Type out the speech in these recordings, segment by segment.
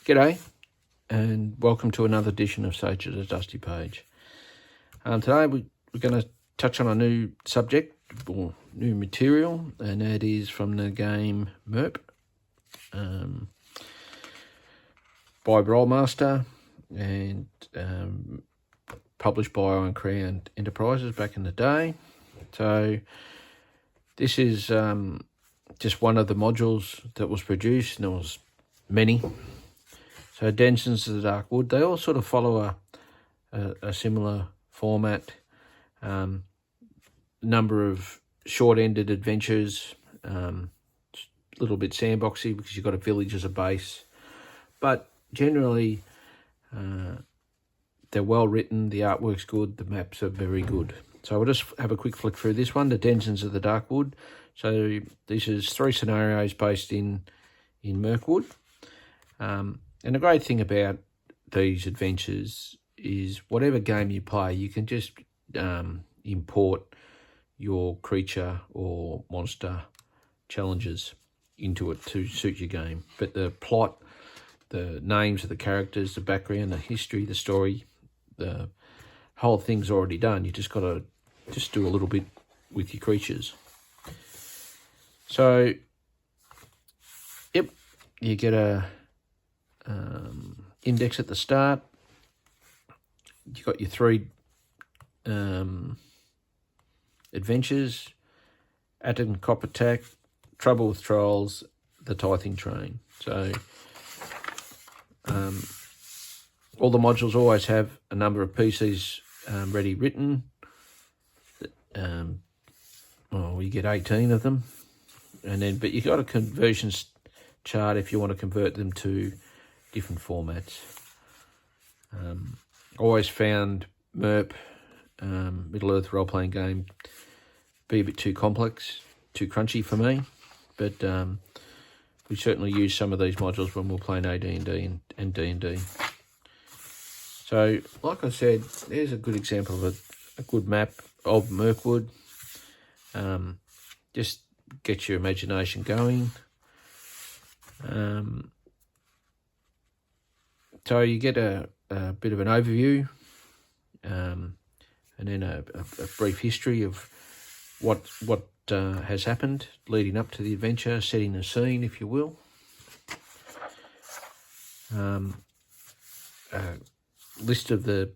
G'day and welcome to another edition of Sage at a Dusty Page. Today we're going to touch on a new subject or new material, and that is from the game MERP by Rollmaster and published by Iron Crown Enterprises back in the day. So this is just one of the modules that was produced, and there was many. So Denizens of the Dark Wood, they all sort of follow a similar format. Number of short-ended adventures, a little bit sandboxy because you've got a village as a base. But generally, they're well written, the artwork's good, the maps are very good. So we'll just have a quick flick through this one, the Denizens of the Dark Wood. So this is 3 scenarios based in Mirkwood. And the great thing about these adventures is whatever game you play, you can just import your creature or monster challenges into it to suit your game. But the plot, the names of the characters, the background, the history, the story, the whole thing's already done. You just got to just do a little bit with your creatures. So, yep, you get a index at the start. You got your 3 adventures: Atom Cop Attack, Trouble with Trolls, the Tithing Train. So all the modules always have a number of pieces ready written. You get 18 of them, but you got a conversions chart if you want to convert them to different formats. Always found MERP, Middle-earth role-playing game, be a bit too complex, too crunchy for me, but we certainly use some of these modules when we're playing AD&D and D&D. So, like I said, there's a good example of a good map of Mirkwood. Just get your imagination going. So you get a bit of an overview, and then a brief history of what has happened leading up to the adventure, setting the scene, if you will. A list of the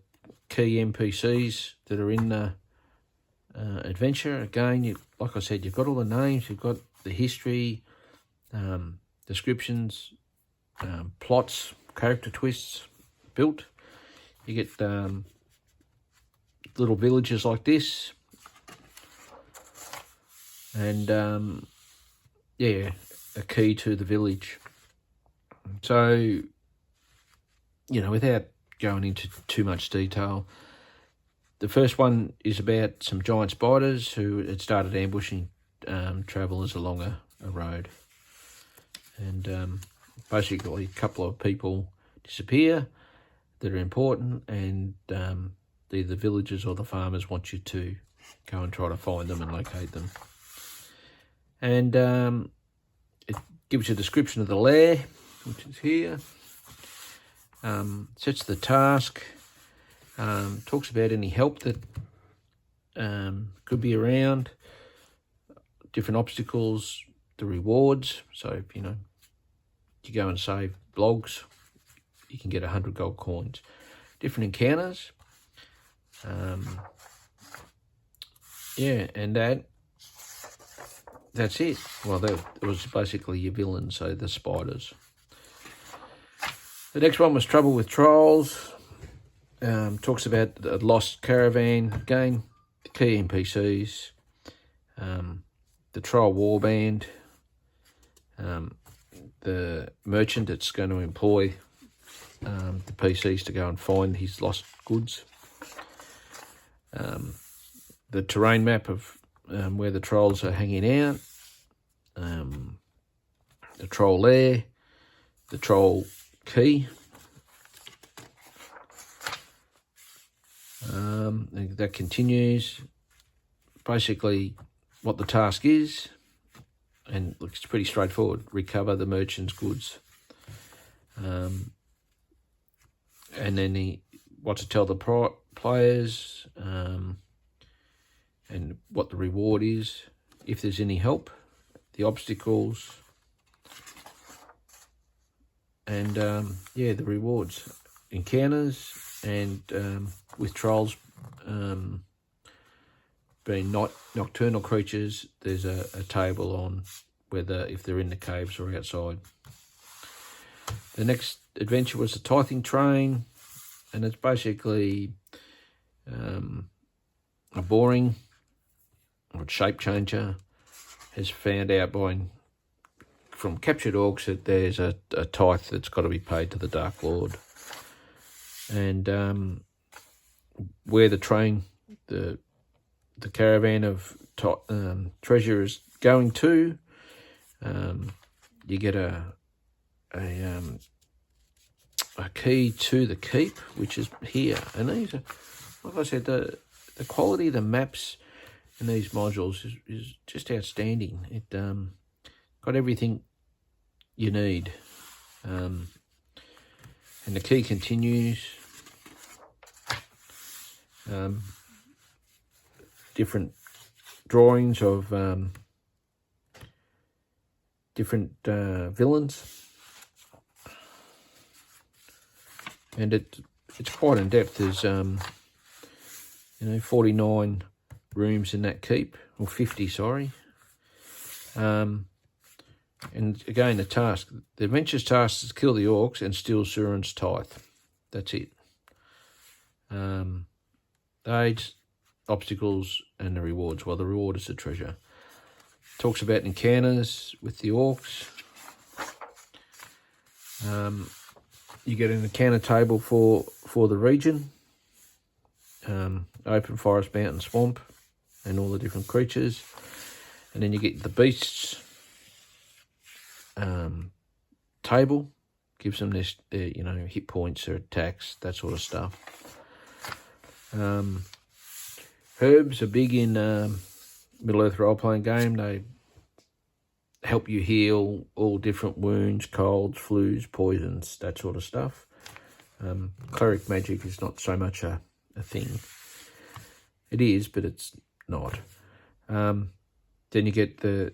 key NPCs that are in the adventure. Again, like I said, you've got all the names, you've got the history, descriptions, plots, character twists built. You get little villages like this, and a key to the village. So, without going into too much detail, the first one is about some giant spiders who had started ambushing travellers along a road. And basically a couple of people disappear that are important, and either the villagers or the farmers want you to go and try to find them and locate them. And it gives you a description of the lair, which is here. Sets the task, talks about any help that could be around, different obstacles, the rewards. So if you go and save logs, you can get 100 gold coins. Different encounters, and that's it. Well, that was basically your villain, so the spiders. The next one was Trouble with Trolls. Talks about the lost caravan, again, the key NPCs, the troll warband, the merchant that's going to employ the PCs to go and find his lost goods, the terrain map of where the trolls are hanging out, the troll lair, the troll key, that continues. Basically what the task is, and it's pretty straightforward: recover the merchant's goods. and then what to tell the players, and what the reward is, if there's any help, the obstacles, and yeah, the rewards, encounters, and with trolls being nocturnal creatures, there's a table on whether if they're in the caves or outside. The next adventure was the tithing train, and it's basically a boring or shape changer has found out from captured orcs that there's a tithe that's got to be paid to the Dark Lord, and where the train, the caravan of treasure is going to, you get a key to the keep, which is here. And these are, like I said, the quality of the maps in these modules is just outstanding. It got everything you need. And the key continues. Different drawings of different villains. And it's quite in depth. There's 49 rooms in that keep, or 50, sorry. And again, the adventure's task is to kill the orcs and steal Surin's tithe. That's it. Aids, obstacles, and the rewards. Well, the reward is the treasure. Talks about encounters with the orcs. You get an encounter table for the region, open forest, mountain, swamp, and all the different creatures. And then you get the beasts table, gives them their hit points, their attacks, that sort of stuff. Herbs are big in Middle-earth role-playing game. They help you heal all different wounds, colds, flus, poisons, that sort of stuff. Cleric magic is not so much a thing. It is, but it's not. Then you get the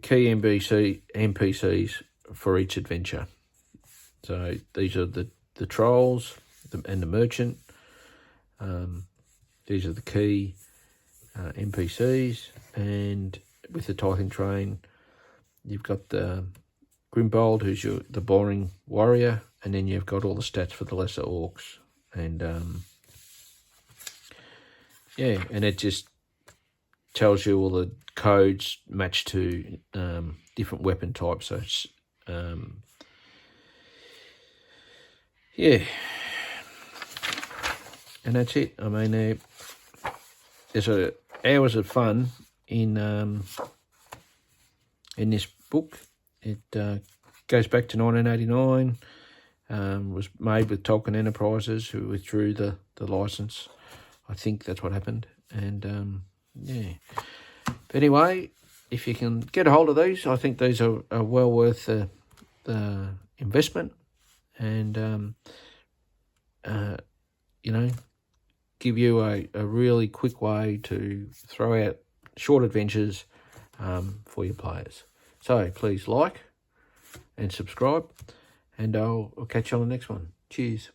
key NPCs for each adventure. So these are the trolls and the merchant. These are the key NPCs, and with the tithing train, you've got the Grimbold, who's the boring warrior, and then you've got all the stats for the lesser orcs, and yeah, and it just tells you all the codes matched to different weapon types. So it's yeah, and that's it. I mean, there's hours of fun in this book. It goes back to 1989. Was made with Tolkien Enterprises, who withdrew the license. I think that's what happened. And yeah. But anyway, if you can get a hold of these, I think these are well worth the investment. And give you a really quick way to throw out short adventures for your players. So please like and subscribe, and I'll catch you on the next one. Cheers.